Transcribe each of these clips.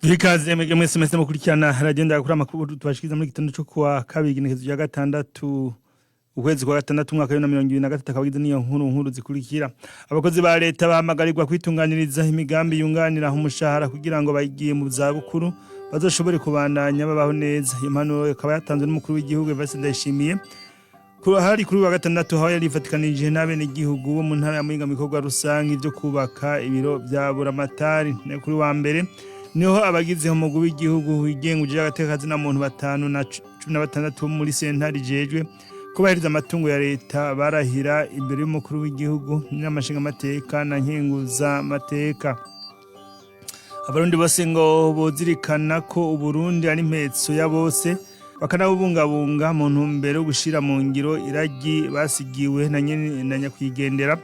Vikaze mwese mukurikirana radio Nderagakura amakuru tubashikiza muri gitondo cyo kuwa kabiri igenekerezo rya gatandatu ukwezi kwa gatandatu umwaka wa 2023 akabagize niyo nkuru zikurikira. Abakozi ba leta bahamagarirwa kwitunganiriza imigambi yunganira umushahara kugira ngo bagiye mu zabukuru bazoshobore kubandanya babaho neza. Impanuro ikaba yatanzwe n'umukuru w'igihugu Ruheshi ndayishimiye kuri wa gatandatu aho yari ifatikanije n'abene igihugu bo mu ntara ya Muyinga mikorwa rusangi byo kubaka ibiro bya buramatari. Kuri wa mbere niho abagize umugwi w'igihugu wigenguje agatekazi na muntu 5 na 16 muri sentari jejwe kubahiriza amatungo ya leta barahira imbere y'umukuru w'igihugu n'amashinga amateka na nkenguza amateka. Abarundi bose ngo bozirikana ko Uburundi ari impetso ya bose bakanabubungabunga mu ntumbero yo gushira mu ngiro iragi basigiwe na nyakwigendera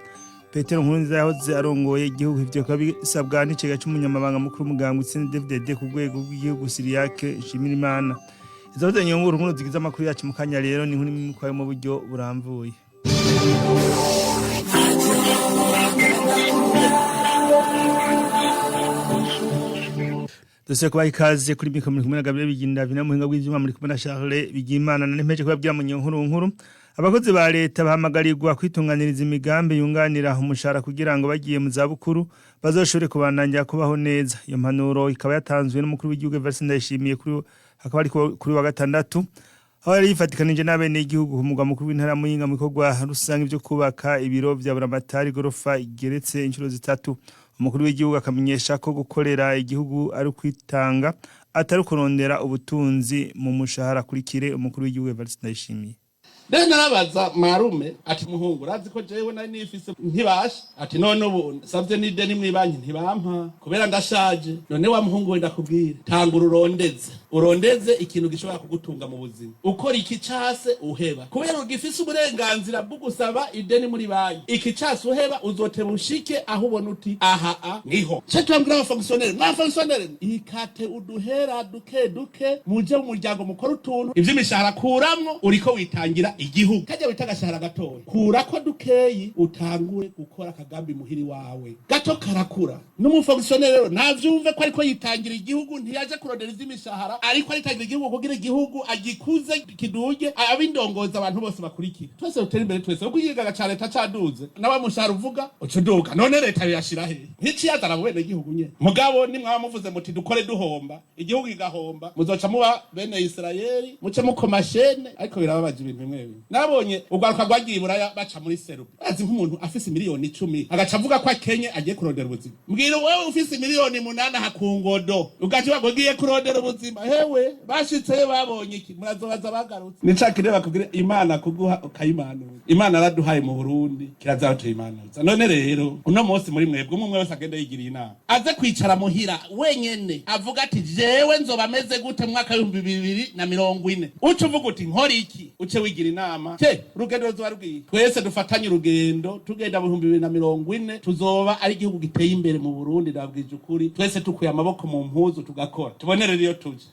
Petero Nkurunziza yahoze arongoye igihugu. Ivyo kabisabwa n'icega cy'umunyamabanga mukuru muganga CNDD ku rwego rw'igihugu Siriyake Shimirimana. Izoze nyonguru nkuru zigize amakuru yacu mu kanya rero ni nkuru mukwaye mu buryo buramvuye. Dose kuba ikaze kuri biko muri kumwe na Gabriel Biginda bina muhinga bw'ivyuma muri kumwe na Charles Bigimana na nempeje kubabwira mu nkuru. Abakozi ba leta bahamagarirwa kwitunganiriza imigambi yunganira umushahara kugira ngo bagiye mu zabukuru bazoshobore kubandanya kubaho neza. Iyo mpanuro ikaba yatanzwe n'umukuru w'igihugu Ruheshi ndayishimiye akaba ari kuri wa gatandatu aho yari yifatikanije n'abene igihugu umugwa mukuru w'intara Muyinga mikorwa rusangi byo kubaka ibiro bya buramatari gorofa igeretse inshuro 3. Umukuru w'igihugu akamenyesha ko gukorera igihugu ari kwitanga atari kurondera ubutunzi mu mushahara kurikire umukuru w'igihugu Ruheshi ndayishimiye. Dena narabaza marume ati muhungu urazi ko jewe nari nifise ntibasha ati none ubu savye n'ideni mwibanki ntibampa kubera ndashaje. None wa muhungu wenda kubwira tangura urondeze ikintu gishobora kugutunga mu buzima. Ukora iki case uheba kubera ugifise uburenganzira bwo gusaba ideni muri banki. Iki case uheba uzoteba ushike aho ubona uti aha niho cyo twambira abafonctionnaire ikate uduhera duke muje mu muryango mukora utuntu ivy'imishahara kuramwo uriko witangira igihugu kajya bitagashahara gatoya kurako dukeyi utangure gukora akagambi muhiri wawe gato karakura. N'umufonctionnaire rero navyumve ko ariko yitangira igihugu ntiyaje kurondera iz'imishahara ariko aritangira igihugu kugira igihugu agikuze kiduge abindongoza abantu bose bakurikira twese utera imbere twese uko yigaga cyane tacaduze nawe mushahara uvuga ucuduka. None leta yashira he nk'iciyazara mu bene igihugu nye mugabo ni mwaba muvuze muti dukore duhomba igihugu igahomba muzoca muba bene Israeli muce mukomashene ariko birababaje ibintu bimwe nabonye ugaruka gwagiye buraya baca muri serupe azi nk'umuntu afise miliyoni 10 agaca avuga ko akenye agiye kurondera ubuzima. Mbwira wewe ufise miliyoni 8 hakungodo ugaca wagogiye kurondera ubuzima hewe bashitse babonye iki murazobaza bagarutse nicakire bakubwira Imana kuguha ukayimanura. Imana araduhaye mu Burundi kirazateye Imana. None rero uno munsi muri mwebwe umwe wese agenda yigira inama aze kwicara muhira wenyene avuga ati jewe nzoba meze gute mu mwaka 2040 uca uvuga uti nkora iki uce wigira inama urugendo ruzoba rwiye twese dufatanye urugendo tugenda mu 2040 tuzoba ari igihugu giteye imbere mu Burundi. Ndabwije ukuri twese tukuye amaboko mu mpuzu tugakora tubonere riyo tuje.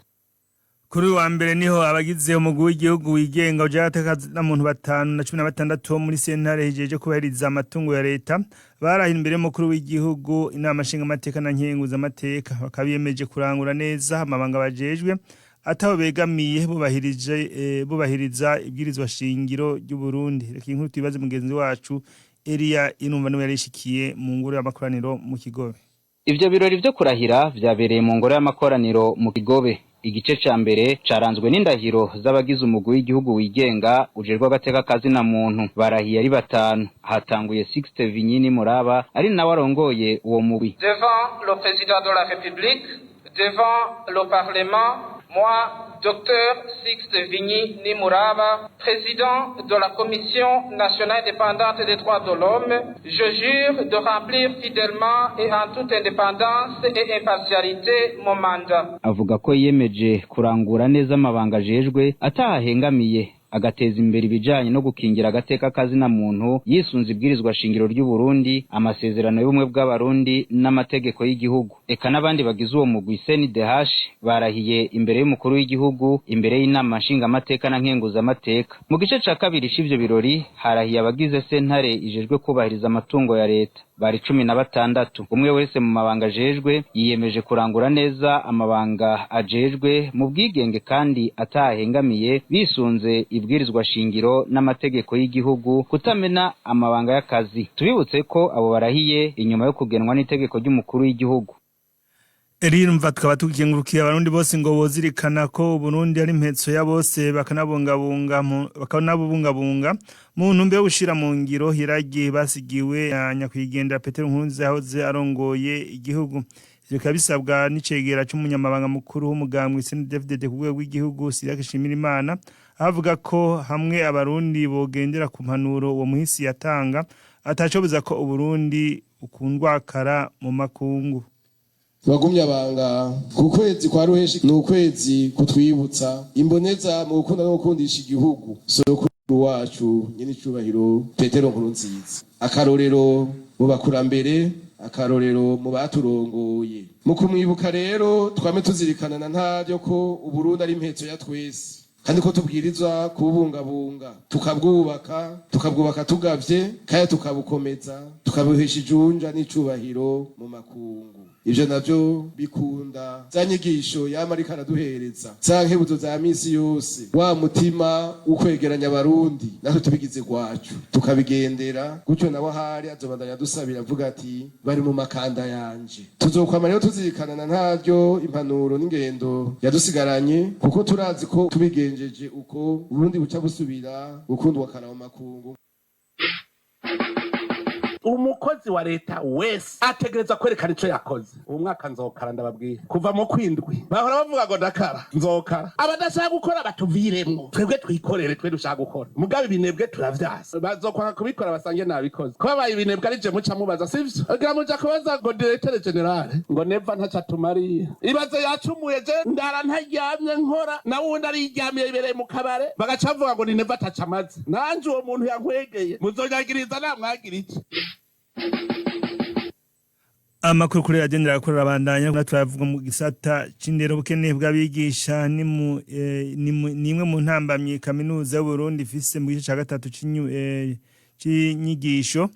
Kuri wa mbere niho abagize umugwi w'igihugu wigenga ujagatekazi na muntu 5 na 16 muri sentare hijeje kubahiriza amatungo ya leta barahira imbere y'umukuru w'igihugu inama nshinga amateka na nkenguza amateka bakabiyemeje kurangura neza amabanga bajejwe ataho begamiye bubahiriza ibwirizwa shingiro ry'u Burundi. Reka inkuru tubibaze mugenzi wacu Elia Inumva niwe yarishikiye mu ngoro y'amakoraniro mu Kigobe. Ivyo birori byo kurahira vyabereye mu ngoro y'amakoraniro mu Kigobe. Igice ca mbere caranzwe n'indahiro z'abagize umugwi w'igihugu wigenga ujerwa agateka kazi na muntu barahiye ari 5. Hatanguye 6 Vinyini Muraba ari nawe arongoye uwo mugwi. Devant le président de la République, devant le Parlement, moi, Dr Sixte Vigny Nimuraba, président de la Commission nationale indépendante des droits de l'homme, je jure de remplir fidèlement et en toute indépendance et impartialité mon mandat. Avuga ko yemeje kurangura neza amabanga jejwe atahengamiye agateza imbere ibijanye no gukingira agateka kazina muntu yisunze ibwirizwa shingiro ry'u Burundi, amasezerano y'ubumwe bw'abarundi n'amategeko y'igihugu. Eka n'abandi bagize uwo mugwi CNDH barahiye imbere y'umukuru w'igihugu, imbere y'inama nshingamateka na nkenguzamateka. Mu gice ca kabiri c'ivyo birori harahiye abagize sentare ijejwe kubahiriza amatungo ya leta bari 16. Umwe wese mu mabanga ajejwe yiyemeje kurangura neza amabanga ajejwe mu bwigenge kandi atahengamiye bisunze ibwirizwa shingiro n'amategeko y'igihugu, kutamena amabanga y'akazi. Tubibutse ko abo barahiye inyuma yo kugenwa n'itegeko ry'umukuru w'igihugu. Erirumva tukaba tukiyengurukiye abarundi bose ngo bozirikana ko Burundi ari impetso ya bose bakanabungabunga mu ntumbero yo gushira mu ngiro hiragi basigiwe nyakwigendera Petero Nkurunziza yahoze arongoye igihugu. Ivyo kabisabwa n'icegera c'umunyamabanga mukuru w'umugambwe CNDD-FDD ku rwego rw'igihugu Siraki Shimirimana, avuga ko hamwe abarundi bogendera ku mpanuro uwo muhisi yatanga atacobuza ko Uburundi ukundwakara mu makungu. Bagumya banga ku kwezi kwa Ruheshi ni ukwezi kutwibutsa imboneza mu gukunda no gukundisha igihugu soko wacu nyine icubahiro Petero Nkurunziza, akarorero mu bakurambere, akarorero mu baturongoye. Mu kumwibuka rero twame tuzirikana na ntaryo ko Uburundi ari impetso ya twese, kandi ko tubwirizwa kubungabunga tukabwubaka tugavye, kandi tukabukomeza tukabuhesha ijunja n'icubahiro mu makungu. Ivyo navyo bikunda za nyigisho y'amarika araduhereza, za nkebuzo za misi yose, wa mutima ukwegeranya abarundi natwe tubigize gwacu tukabigendera gutyo, nawe ahari azobandanya dusabira avuga ati bari mu makanda yanje. Tuzokwama rero tuzirikana ntaryo impanuro n'ingendo yadusigaranye, kuko turazi ko tubigenjeje uko Uburundi buca busubira gukundwa kana mu makungu. Umukozi wa leta wese ategereza kwerekana ico yakoze. Uwo mwaka nzokara ndababwiye kuva mu kwindwi bahora bavuga ngo ndakara nzokara, abadashaka gukora batuviremwo, twebwe twikorere, twe dushaka gukora. Mugabe ibinebwe turavyasa, bazokwanga kubikora basange nabikoze. Ko babaye ibinebwe ari je muca mubaza, sivyo? Agira muja kubaza ngo directeur general ngo neva ntaca tumariye, ibaze yacumuye je ndara ntaryamye nkora na wundi ari iryamiye ibereye mu kabare, bagaca bavuga ngo ni neva ataca amaze. Nanje uwo muntu yankwegeye muzonyagiriza namwagira iki? Amakuru kuri radio Nderagakura abandanya turavuga mu gisata c'indero bukene bw'abigisha nimwe mu ntambamye kaminuza y'u Burundi ifise mu gice ca gatatu c'inyigisho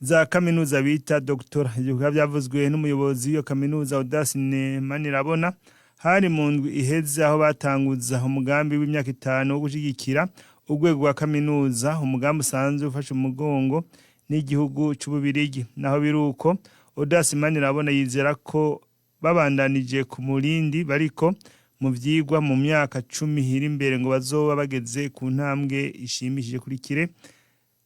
za kaminuza bita Dr. Ivyo byavuzwe n'umuyobozi w'iyo kaminuza Odasine Manirabona hari mu ndwi iheze aho batanguza umugambi w'imyaka 5 wo gushigikira urwego rwa kaminuza, umugambi usanzwe ufasha umugongo n'igihugu c'Ububirigi. Naho biruko Odasine Manirabona yizera ko babandanije ku murindi bariko mu vyigwa mu myaka 10 iri imbere ngo bazoba bageze ku ntambwe ishimishije kuri kire.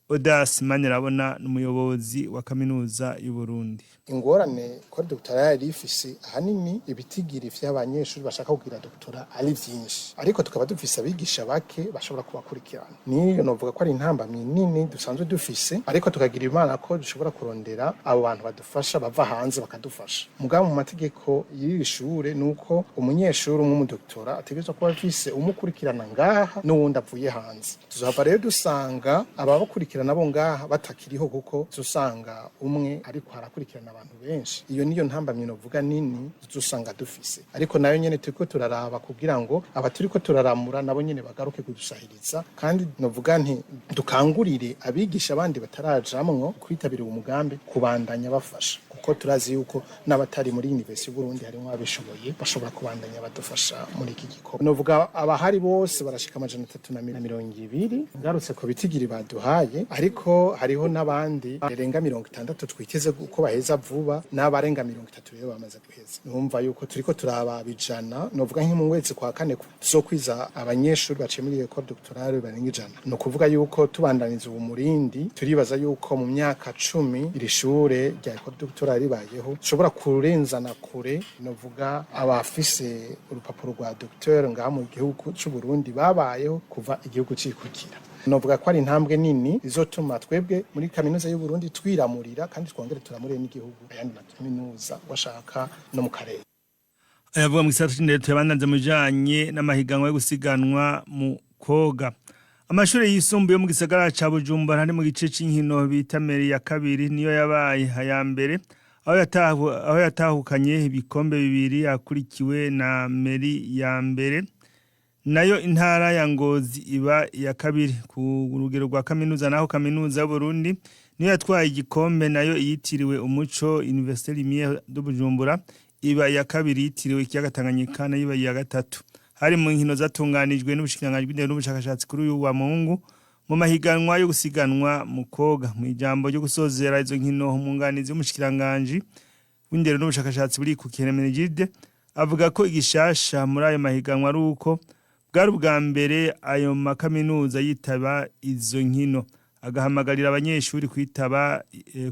Odasine Manirabona n'umuyobozi wa kaminuza y'u Burundi. Ingorane ko doctora yari ifise ahanini ibitigiri vy'abanyeshuri bashaka kugira doctora ari vyinshi, ariko tukaba dufise abigisha bake bashobora kubakurikirana. Niyo novuga ko ari intambamye nini dusanzwe dufise, ariko tukagira imana ko dushobora kurondera abo bantu badufasha bava hanze bakadufasha. Mugabo mu mategeko y'iri shure nuko umunyeshuri umwe mu doctora ategerezwa kuba afise umukurikirana ngaha n'uwundi avuye hanze. Tuzava rero dusanga ababakurikirana nabo ngaha batakiriho, kuko dusanga umwe ariko harakurikirana abantu benshi. Iyo niyo ntambamye novuga nini dusanga dufise, ariko nayo nyene turiko turaraba kugira ngo abaturiko turaramura nabo nyene bagaruke kudusahiriza, kandi novuga nti dukangurire abigisha abandi batarajamwo kwitabira umugambi kubandanya bafasha, kuko turazi yuko n'abatari muri University y'u Burundi harimo abishoboye bashobora kubandanya badufasha muri iki gikorwa. Novuga abahari bose barashika 320 ngarutse ko bitigiri baduhaye, ariko hariho n'abandi barenga 60 twiteze uko baheza vuba, n'abarenga 30 rero bamaze guheza. Numva yuko turiko turaba bijana, novuga nk'imwe wese kwa kane tuzokwiza abanyeshuri bacemiriye ko doctorale barenga 100. No kuvuga yuko tubandaniza ubu murindi, turibaza yuko mu myaka 10 iri shure rya ko doctorale ribayeho shobora kurenzana kure, novuga abafise urupapuro rwa docteur ngaha mu gihugu c'u Burundi babayeho kuva igihugu cikukira. Novuga ko ari intambwe nini izotuma twebwe muri kaminuza y'u Burundi twiramurira, kandi twongere turamure n'igihugu ayandi makaminuza washaka no mu karere. Ayavuga mu gisata c'indero tuyabandanze mu bijanye n'amahiganwa yo gusiganwa mu koga. Amashuri yisumbuye mu gisagara ca Bujumbura ari mu gice c'inkino bita meri ya kabiri niyo yabaye aya mbere aho yatahukanye ibikombe bibiri akurikiwe na meri ya mbere nayo intara ya Ngozi iba ya kabiri ku rugero rwa kaminuza naho kaminuza y'Uburundi niyo yatwaye igikombe nayo yitiriwe Umuco Université Lumière de Bujumbura iba ya kabiri yitiriwe ikiyaga Tanganyika nayo iba ya gatatu. Hari mu nkino zatunganijwe n'ubushikiranganji bw'indero n'ubushakashatsi kuri uyu wa Mungu mu mahiganwa yo gusiganwa mu koga mu ijambo ryo gusozera izo nkino umunganizi w'umushikiranganji w'indero n'ubushakashatsi buri ku Keremenegide avuga ko igishasha muri ayo mahiganwa ari uko bwari ubwa mbere ayo makaminuza yitaba izo nkino agahamagarira abanyeshuri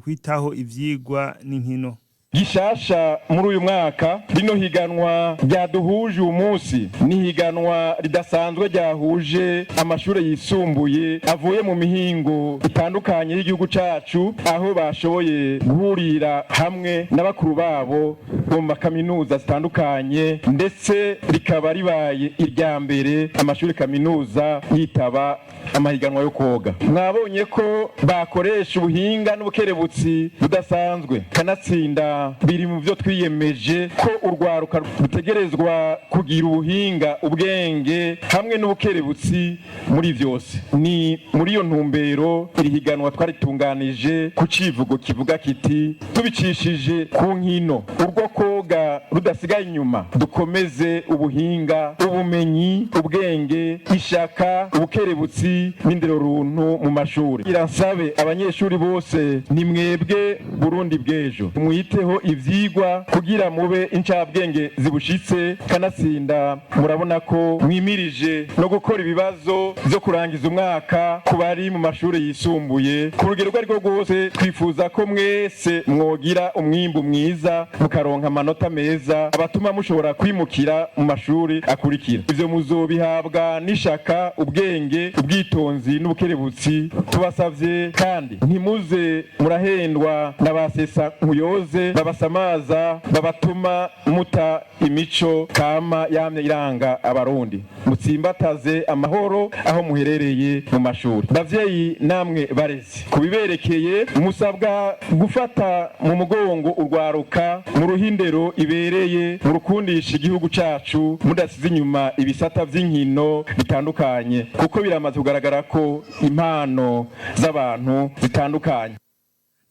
kwitaho ivyigwa n'inkino. Gishasha muri uyu mwaka rino higanwa ryaduhuje uyu munsi ni higanwa ridasanzwe ryahuje amashuri yisumbuye avuye mu mihingo itandukanye y'igihugu cacu aho bashoboye guhurira hamwe n'abakuru babo mu makaminuza zitandukanye ndetse rikaba ribaye irya mbere amashuri kaminuza yitaba amahiganwa yo koga. Mwabonye ko bakoresha ubuhinga n'ubukerebutsi budasanzwe kanatsinda biri mu byo twiyemeje ko urwaruka rutegerezwa kugira ubuhinga ubwenge hamwe n'ubukerebutsi muri byose. Ni muri iyo ntumbero iri higanwa twaritunganije ku civugo kivuga kiti tubicishije ku nkino urwo koga rudasigaye inyuma dukomeze ubuhinga ubumenyi ubwenge ishaka ubukerebutsi n'indero runtu mu mashuri. Iransabe abanyeshuri bose ni mwebwe Burundi bw'ejo mwiteho ivyigwa kugira mube incabwenge zibushitse kanatsinda murabona ko mwimirije no gukora ibibazo byo kurangiza umwaka ku bari mu mashuri yisumbuye ku rugero rwo rwose twifuza ko mwese mwogira umwimbu mwiza mukaronka amanota meza abatuma mushobora kwimukira mu mashuri akurikira. Ivyo muzobihabwa n'ishaka ubwenge ubwitonzi n'ubukerebutsi tubasavye kandi ntimuze murahendwa n'abasesa nkuyoze babasamaza babatuma muta imico kama yamye iranga abarundi mutsimbataze amahoro aho muherereye mu mashuri. Bavyeyi namwe barezi kubiberekeye musabwa gufata mu mugongo urwaruka mu ruhindero ibereye mu rukundisha igihugu cacu mudasize inyuma ibisata vy'inkino bitandukanye kuko biramaze kugaragara ko impano z'abantu zitandukanye.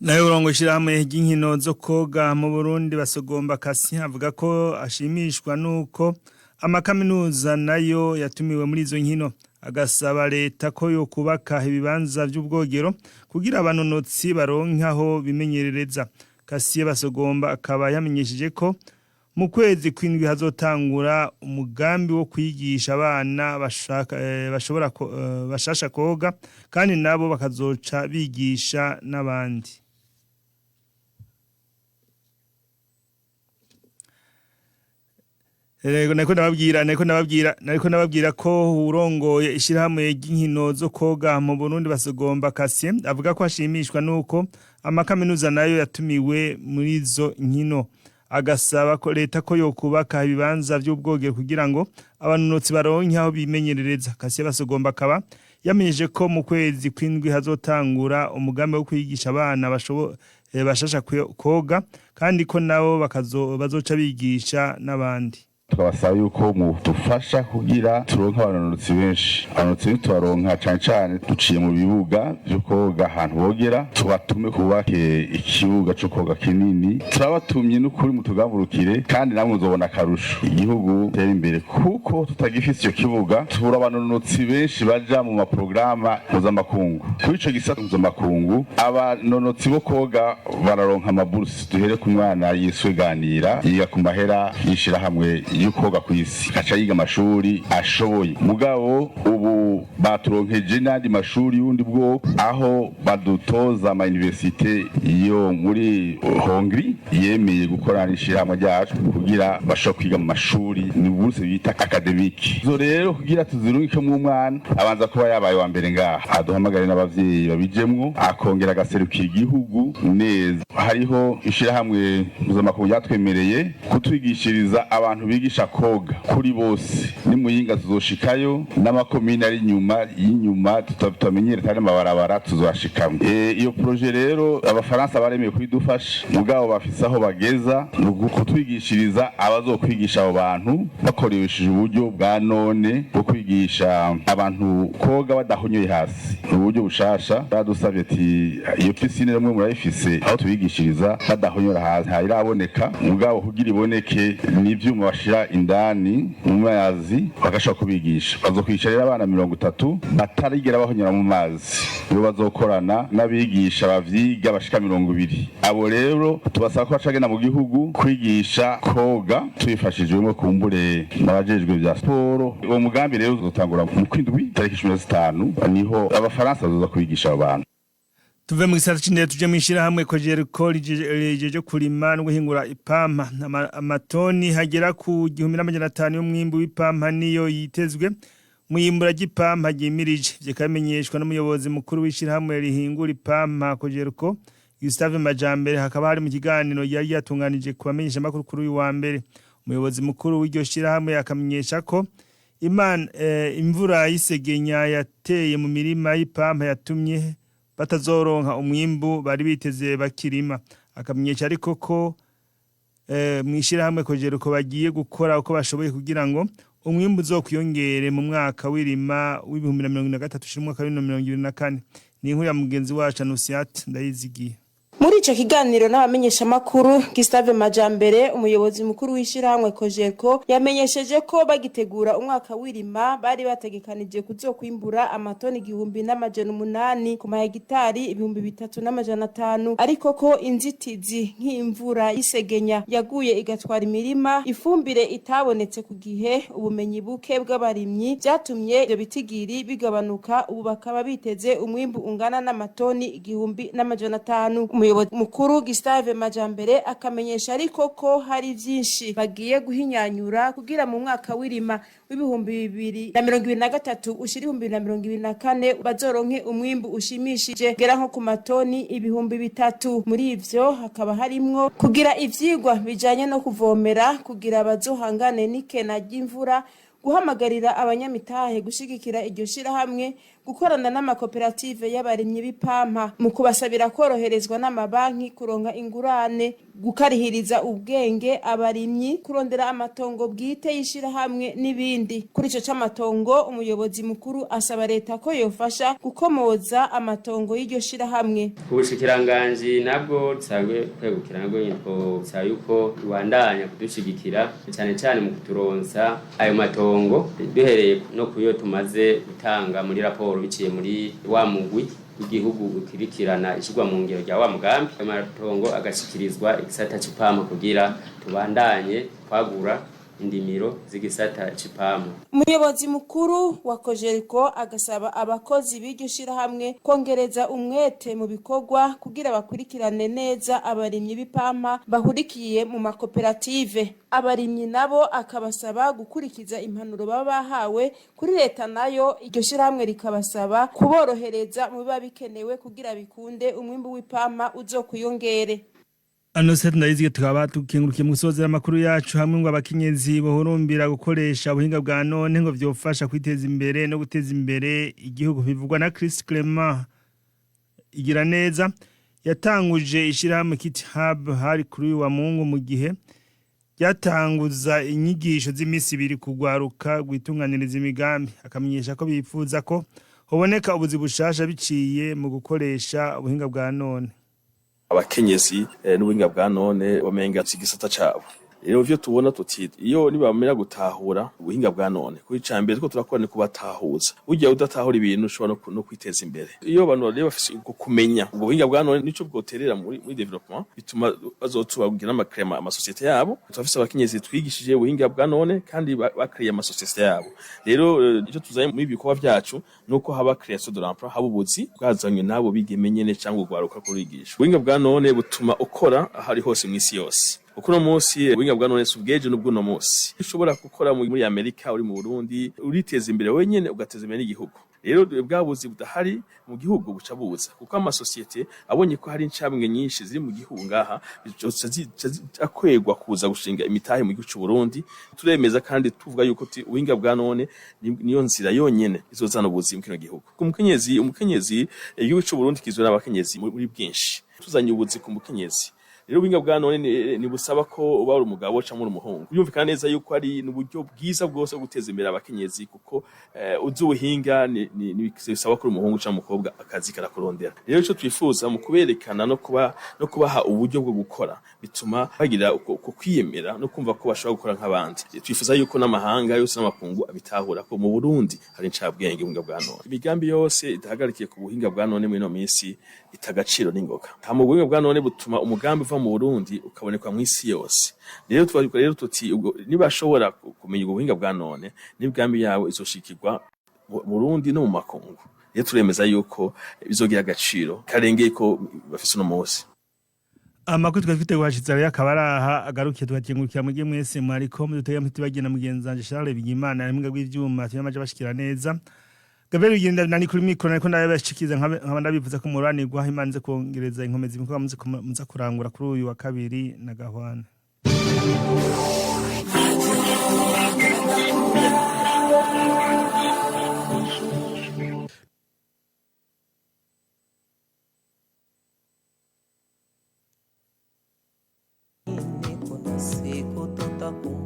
Nayo urongo shirahamwe ry'inkino zo koga mu Burundi Basogomba Kasi avuga ko ashimishwa nuko amakaminuza nayo yatumiwe muri izo nkino agasaba leta ko yo kubaka ibibanza by'ubwogero kugira abanonotsi baronkaho bimenyerereza. Kasi Basogomba akaba yamenyesheje ko mu kwezi kw'indwi hazotangura umugambi wo kwigisha abana bashasha koga kandi nabo bakazoca bigisha n'abandi. Nariko nababwira ko urongoye ishirahamwe ry'inkino zo koga mu Burundi Basogomba Kasi avuga ko ashimishwa nuko amakaminuza nayo yatumiwe muri izo nkino agasaba ko leta ko yokubaka ibibanza by'ubwogero kugira ngo abanonotsi baronke aho bimenyerereza. Kasi Basogomba akaba yamenyeje ko mu kwezi kw'indwi hazotangura umugambi wo kwigisha abana bashasha koga kandi ko nabo bazoca bigisha n'abandi. Tukabasaba yuko mudufasha kugira turonka abanonotsi benshi. Abanonotsi tubaronka cyane cyane duciye mu bibuga byo koga ahantu bogera tubatume kubake ikibuga cyo koga kinini turabatumye n'ukuri mutugamburukire kandi namwe uzobona akarusho igihugu tera imbere kuko tutagifise icyo kibuga tubura abanonotsi benshi baja mu maprograma mpuzamakungu. Kuri ico gisata mpuzamakungu abanonotsi bo koga bararonka amabursi duhere ku mwana yisweganira yiga ku mahera yishira hamwe yukoga kwisi kaca yiga amashuri ashoboye mugabo ubu baturonkeje n'andi mashuri yundi bwo aho badutoza ama universite yo muri Hongrie yemeye gukora n'ishirahamwe ryacu kugira bashobore kwiga mu mashuri ni buruse bita academique. Zo rero kugira tuzirungike mu mwana abanza kuba yabaye wa mbere ngaha aduhamagare n'abavyeyi babijemwo akongera agaserukira igihugu neza. Hariho ishirahamwe mpuzamakungu yatwemereye kutwigishiriza abantu bigisha koga kuri bose ni muyinga tuzoshikayo n'amakomine ari y'inyuma tutamenyere tari mabarabara tuzoshikamo. Iyo projet rero abafaransa baremeye kwidufasha mugabo bafise aho bageza kutwigishiriza abazokwigisha abo bantu bakoresheje uburyo bwa none bwo kwigisha abantu koga badahonyoye hasi. Uburyo bushasha badusavye ati iyo piscine rimwe murayifise aho tubigishiriza badahonyora hasi hayiraboneka mugabo kugira iboneke n'ivyuma bashira indani mu mazi bagashaka kubigisha bazokwicarira abana 30 batarigera bahonyora mu mazi iyo bazokorana n'abigisha bavyiga bashika 20. Abo rero tubasaba ko bacagena mu gihugu kwigisha koga twifashijwemo kumbure n'abajejwe bya sport. Uwo mugambi rero uzotangura mu kwindwi tariki 15 niho abafaransa bazoza kwigisha abantu. Tuve mu gisata c'indero tuje mwishira hamwe ko Jericho rijeje kurima no guhingura ipampa amatoni hagera ku 1500 y'umwimbu w'ipampa niyo yitezwe muyimbura ry'ipampa gimirije vyekamenyeshwa n'umuyobozi mukuru w'ishira hamwe rihingura ipampa ko Jericho Gustave Majambere hakaba hari mu kiganiro yari yatunganije kubamenyesha makuru kuri uyu wa mbere. Umuyobozi mukuru w'iryo shira hamwe yakamenyesha ko imvura y'isegenya yateye mu mirima y'ipampa yatumye batazoronka umwimbu bari biteze bakirima. Akamenyesha ariko ko mwishira hamwe ko Jericho bagiye gukora uko bashoboye kugira ngo umwimbu uzokwiyongere mu mwaka w'irima w'2023/2024. Ni inkuru ya mugenzi wacu Anusiat Ndayizigiye. Muri ico kiganiro n'abamenyesha makuru Gustave Majambere umuyobozi mukuru w'ishirahamwe Kojerko yamenyesheje ko bagitegura umwaka w'irima bari bategekanije kuzokwimbura amatoni 1800 ku mahegitari 3500 ariko ko inzitizi nk'imvura y'isegenya yaguye igatwara imirima ifumbire itabonetse ku gihe ubumenyi buke bw'abarimyi byatumye ibyo bitigiri bigabanuka ubu bakaba biteze umwimbu ungana n'amatoni 1500. Umuyobozi mukuru Gustave Majambere akamenyesha ariko ko hari byinshi bagiye guhinyanyura kugira mu mwaka w'irima w'2023 ushira 2024 bazoronke umwimbu ushimishije gera nko ku matoni 3000. Muri ivyo hakaba harimwo kugira ivyigwa bijanye no kuvomera kugira bazohangane n'ikena ry'imvura guhamagarira abanyamitahe gushigikira iryo shira hamwe gukorana n'amakoperative y'abarimyi b'ipampa mu kubasabira koroherezwa n'amabanki kuronka ingurane gukarihiriza ubwenge abarimyi kurondera amatongo bwite yishira hamwe n'ibindi. Kuri ico c'amatongo umuyobozi mukuru asaba leta ko yofasha gukomoza amatongo y'iryo shira hamwe. Ubushikiranganje nabwo tsagwe kwegukira nabwo yitwa sayuko rwandanya kudushigikira cyane mu kuturonsa ayo matongo duhereye no kuyo tumaze gutanga muri raporo biciye muri wa mugwi w'igihugu ukirikirana ishigwa mu ngiro rya wa mugambi amatongo agashikirizwa igisata c'ipampa kugira tubandanye kwagura indimiro zigisata c'ipampa. Umuyobozi mukuru wa Kojerko agasaba abakozi b'iryo shira hamwe kongereza umwete mu bikorwa kugira bakurikirane neza abarimyi b'ipampa bahurikiye mu makoperative. Abarimyi nabo akabasaba gukurikiza impanuro baba bahawe kuri leta nayo iryo shira hamwe rikabasaba kuborohereza mu biba bikenewe kugira bikunde umwimbu w'ipampa uzokuyongere. Anusiat Ndayizigiye tukaba tukengurukiye mu gusozera amakuru yacu hamwe ngo abakenyezi bahurumbira gukoresha ubuhinga bwa none ngo vyofasha kwiteza imbere no guteza imbere igihugu bivugwa na Chris Clement igira neza yatanguje ishirahamwe Kit Hub hari kuri wa Mungu mu gihe yatanguza inyigisho z'imisi 2 kugwaruka gwitunganiriza imigambi. Akamenyesha ko bifuza ko hoboneka ubuzi bushasha biciye mu gukoresha ubuhinga bwa none. Abakenyezi n'ubuhinga bwa none bamenga igisata cabo rero ivyo tubona tuti iyo nibamera gutahura ubuhinga bwa none kuri cambere two turakora ni kubatahuza ujya udatahura ibintu ushobora no kwiteza imbere iyo abantu rero bafise kumenya ubuhinga bwa none nico bwoterera muri development bituma bazotubagira n'amakrema amasosiyete yabo turafise abakenyezi twigishije ubuhinga bwa none kandi bakriye amasosiyete yabo rero icyo tuzaye muri bikorwa byacu nuko haba création de l'emploi haba ubuzi bwazanywe nabo bigemenyene cyangwa ugwaruka kurigisha ubuhinga bwa none butuma ukora ahari hose mw'isi yose uko no munsi ubuhinga bwa none subweje n'ubwo no munsi ushobora gukora muri Amerika uri mu Burundi uriteza imbere wenyene ugateza imbere n'igihugu rero bwabuzi budahari mu gihugu buca buza kuko amasosiyete abonye ko hari incamwe nyinshi ziri mu gihugu ngaha akwegwa kuza gushinga imitahe mu gihugu cy'u Burundi turemeza kandi tuvuga yuko ubuhinga bwa none niyo nzira yonyene izozana ubuzi mu kino gihugu umukenyezi igihugu cy'u Burundi kizwe n'abakenyezi muri bwinshi tuzanye ubuzi ku mukenyezi rero ubuhinga bwa none ni busaba ko uba uri umugabo cyangwa uri umuhungu byumvikana neza yuko ari n'uburyo bwiza bwose bwo guteza imbere abakenyezi kuko uzi ubuhinga ni bisaba ko uri umuhungu cyangwa umukobwa akazi karakurondera rero icyo twifuza mu kuberekana no kubaha uburyo bwo gukora bituma bagira uko kwiyemera no kumva ko bashobora gukora nk'abandi twifuza yuko n'amahanga yose n'amakungu abitahura ko mu Burundi hari incabwenge ubuhinga bwa none imigambi yose idahagarikiye ku buhinga bwa none muri no minsi itagaciro n'ingoga mu buhinga bwa none butuma umugambi mu Burundi ukaboneka mu isi yose rero tuti nibashobora kumenya ubuhinga bwa none n'ibwambi yawe izoshikirwa mu Burundi no mu makungu rero turemeza yuko bizogira agaciro karengeye ko bafise no munsi amakuru twafite washitse yakabaraha agarukiye twakengurukira mu gihe mwese mwariko mudutega mutibagenda mugenzanje Charles Bigimana arimbwa gw'ivyuma tuyamaje bashikira neza Gabriel Ugenda nani kuri mikro nariko ndabashikiza nkaba ndabivuza ko muranirwa imanze kongereza inkomezi biko muza kurangura kuri uyu wa kabiri na Gahwana siku tutakuwa